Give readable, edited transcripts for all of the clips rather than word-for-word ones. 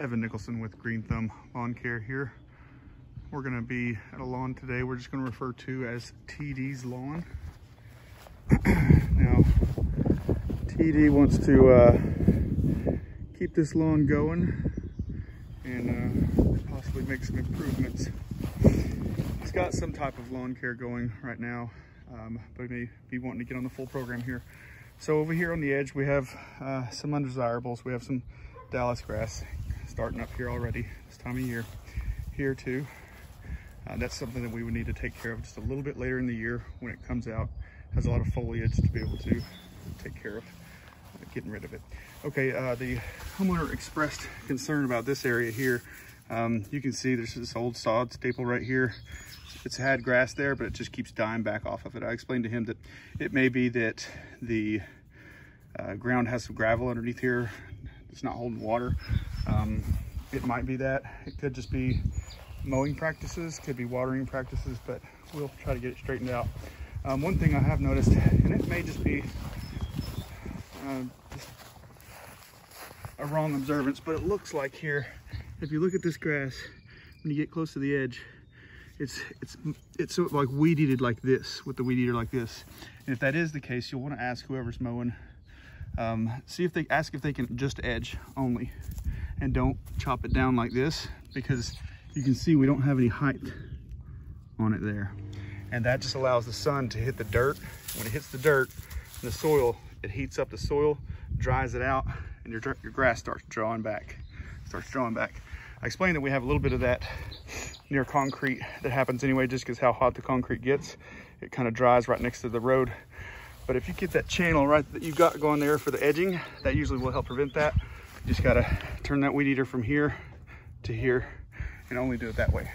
Evan Nicholson with Green Thumb Lawn Care here. We're going to be at a lawn today we're just going to refer to as TD's lawn. Now, TD wants to keep this lawn going and possibly make some improvements. He's got some type of lawn care going right now, but he may be wanting to get on the full program here. So over here on the edge, we have some undesirables. We have some Dallas grass starting up here already this time of year. Here too, that's something that we would need to take care of just a little bit later in the year when it comes out. Has a lot of foliage to be able to take care of getting rid of it. Okay, the homeowner expressed concern about this area here. You can see there's this old sod staple right here. It's had grass there, but it just keeps dying back off of it. I explained to him that it may be that the ground has some gravel underneath here. It's not holding water. It might be that. It could just be mowing practices, could be watering practices, but we'll try to get it straightened out. One thing I have noticed, and it may just be just a wrong observance, but it looks like here, if you look at this grass, when you get close to the edge, it's sort of like weed eated like this, with the weed eater like this. And if that is the case, you'll want to ask whoever's mowing, see if they ask if they can just edge only and don't chop it down like this, because you can see we don't have any height on it there. And that just allows the sun to hit the dirt. When it hits the dirt and the soil, it heats up the soil, dries it out, and your grass starts drawing back. I explained that we have a little bit of that near concrete that happens anyway, just because how hot the concrete gets. It kind of dries right next to the road. But if you get that channel right that you've got going there for the edging, that usually will help prevent that. You just gotta turn that weed eater from here to here and only do it that way.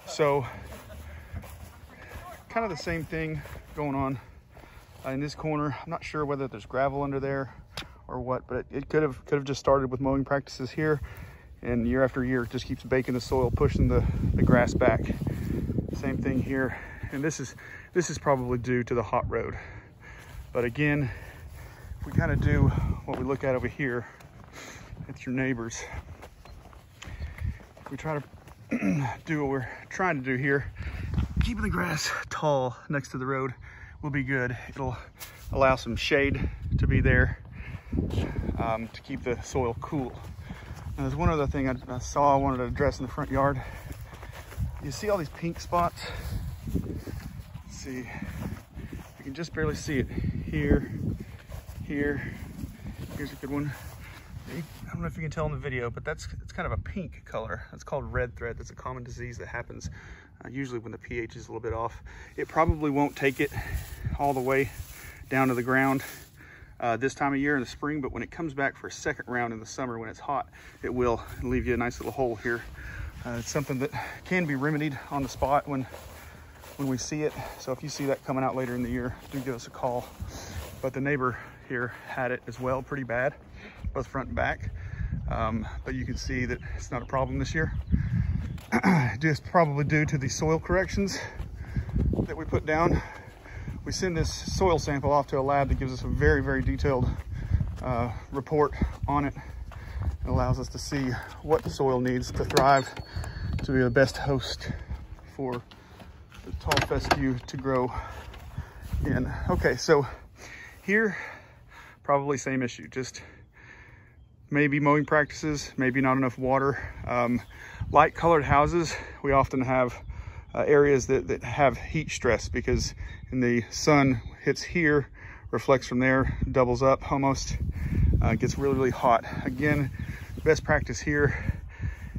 So kind of the same thing going on in this corner. I'm not sure whether there's gravel under there or what, but it could have just started with mowing practices here, and year after year it just keeps baking the soil, pushing the grass back. Same thing here, and this is probably due to the hot road. But again, if we kind of do what we look at over here at your neighbors, if we try to do what we're trying to do here, keeping the grass tall next to the road will be good. It'll allow some shade to be there to keep the soil cool. Now, there's one other thing I saw I wanted to address in the front yard. You see all these pink spots? Let's see, you can just barely see it. Here, here's a good one. I don't know if you can tell in the video, but it's kind of a pink color. That's called red thread. That's a common disease that happens usually when the pH is a little bit off. It probably won't take it all the way down to the ground this time of year in the spring, but when it comes back for a second round in the summer when it's hot, it will leave you a nice little hole here. It's something that can be remedied on the spot when we see it. So if you see that coming out later in the year, do give us a call. But the neighbor here had it as well, pretty bad, both front and back. But you can see that it's not a problem this year. Just probably due to the soil corrections that we put down. We send this soil sample off to a lab that gives us a very, very detailed report on it. It allows us to see what the soil needs to thrive to be the best host for the tall fescue to grow in. Okay, so here, probably same issue, just maybe mowing practices, maybe not enough water. Light colored houses, we often have areas that have heat stress, because when the sun hits here, reflects from there, doubles up almost, gets really, really hot. Again, best practice here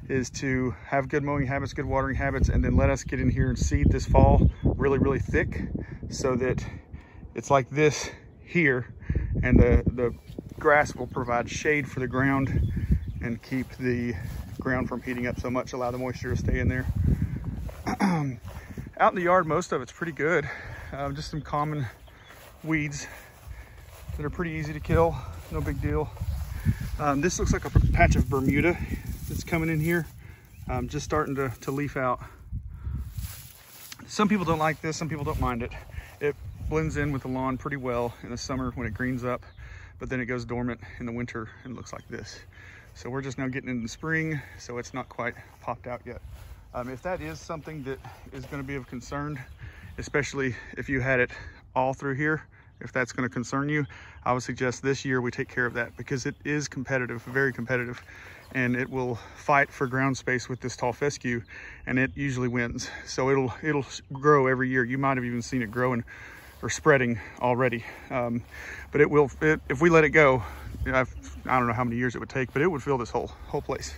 is to have good mowing habits, good watering habits, and then let us get in here and seed this fall really, really thick so that it's like this here, and the grass will provide shade for the ground and keep the ground from heating up so much, allow the moisture to stay in there. Out in the yard, most of it's pretty good. Just some common weeds that are pretty easy to kill, no big deal. This looks like a patch of Bermuda that's coming in here, just starting to leaf out. Some people don't like this, some people don't mind it. It blends in with the lawn pretty well in the summer when it greens up, but then it goes dormant in the winter and looks like this. So we're just now getting into spring, so it's not quite popped out yet. If that is something that is going to be of concern, especially if you had it all through here, if that's going to concern you, I would suggest this year we take care of that, because it is competitive, very competitive, and it will fight for ground space with this tall fescue, and it usually wins. So it'll grow every year. You might have even seen it growing or spreading already, but if we let it go, I don't know how many years it would take, but it would fill this whole place.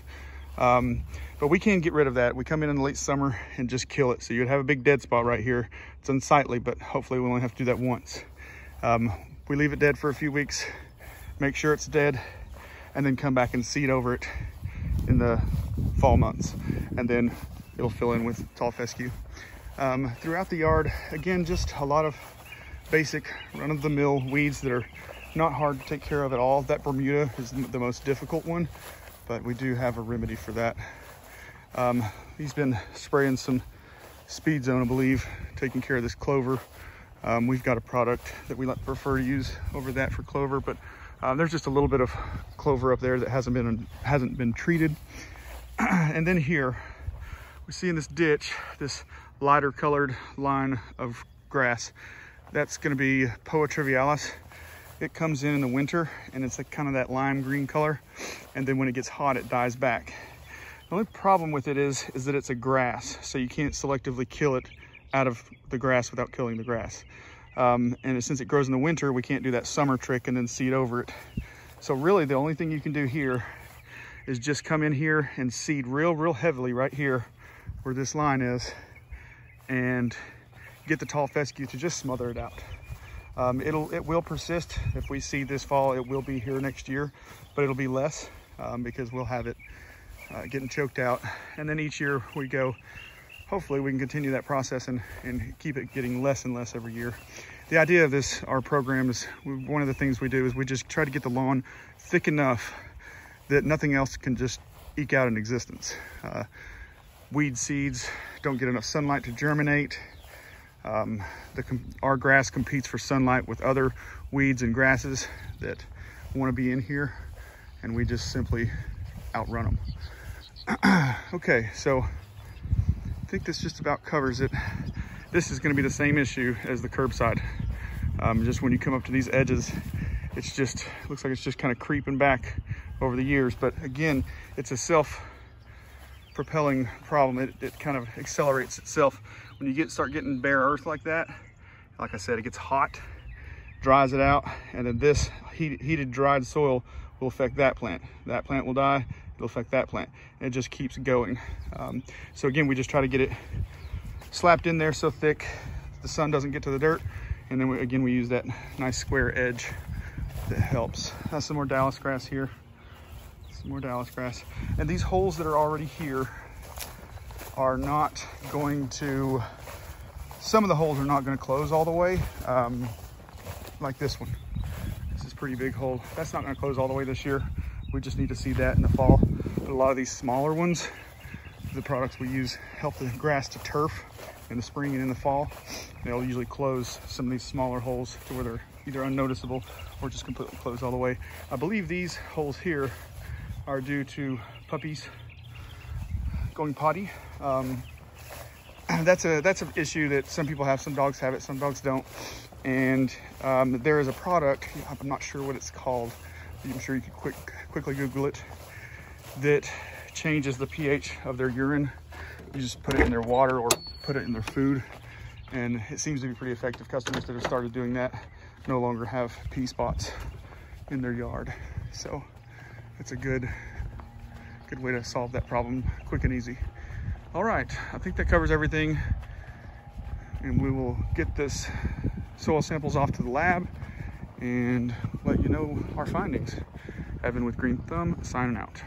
But we can get rid of that. We come in the late summer and just kill it. So you'd have a big dead spot right here. It's unsightly, but hopefully we only have to do that once. We leave it dead for a few weeks, make sure it's dead, and then come back and seed over it in the fall months. And then it'll fill in with tall fescue. Throughout the yard, again, just a lot of basic run-of-the-mill weeds that are not hard to take care of at all. That Bermuda is the most difficult one, but we do have a remedy for that. He's been spraying some Speed Zone, I believe, taking care of this clover. We've got a product that we prefer to use over that for clover, but there's just a little bit of clover up there that hasn't been treated. And then here we see in this ditch this lighter colored line of grass. That's going to be Poa trivialis. It comes in the winter, and it's like kind of that lime green color, and then when it gets hot it dies back. The only problem with it is that it's a grass, so you can't selectively kill it out of the grass without killing the grass. And since it grows in the winter, we can't do that summer trick and then seed over it. So really the only thing you can do here is just come in here and seed real heavily right here where this line is, and get the tall fescue to just smother it out. It will persist. If we seed this fall, it will be here next year, but it'll be less because we'll have it getting choked out. And then each year we go, hopefully we can continue that process and keep it getting less and less every year. The idea of our program is, one of the things we do is we just try to get the lawn thick enough that nothing else can just eke out an existence. Weed seeds don't get enough sunlight to germinate. Our grass competes for sunlight with other weeds and grasses that want to be in here, and we just simply outrun them. Okay, so I think this just about covers it. This is going to be the same issue as the curbside. Just when you come up to these edges, looks like it's just kind of creeping back over the years. But again, it's a self-propelling problem. It kind of accelerates itself. When you start getting bare earth like that, like I said, it gets hot, dries it out, and then this heated dried soil will affect that plant. That plant will die, it'll affect that plant. And it just keeps going. So again, we just try to get it slapped in there so thick the sun doesn't get to the dirt. And then again, we use that nice square edge that helps. Some more Dallas grass here. Some more Dallas grass. And these holes that are already here are not going to, some of the holes are not going to close all the way, like this one. This is a pretty big hole. That's not going to close all the way this year. We just need to see that in the fall. But a lot of these smaller ones, the products we use help the grass to turf in the spring and in the fall. They'll usually close some of these smaller holes to where they're either unnoticeable or just completely closed all the way. I believe these holes here are due to puppies going potty. That's an issue that some people have. Some dogs have it, some dogs don't. And there is a product, I'm not sure what it's called, I'm sure you could quickly Google it, that changes the pH of their urine. You just put it in their water or put it in their food, and it seems to be pretty effective. Customers that have started doing that no longer have pee spots in their yard. So it's a good way to solve that problem, quick and easy. All right, I think that covers everything, and we will get this soil samples off to the lab and let you know our findings. Evan with Green Thumb, signing out.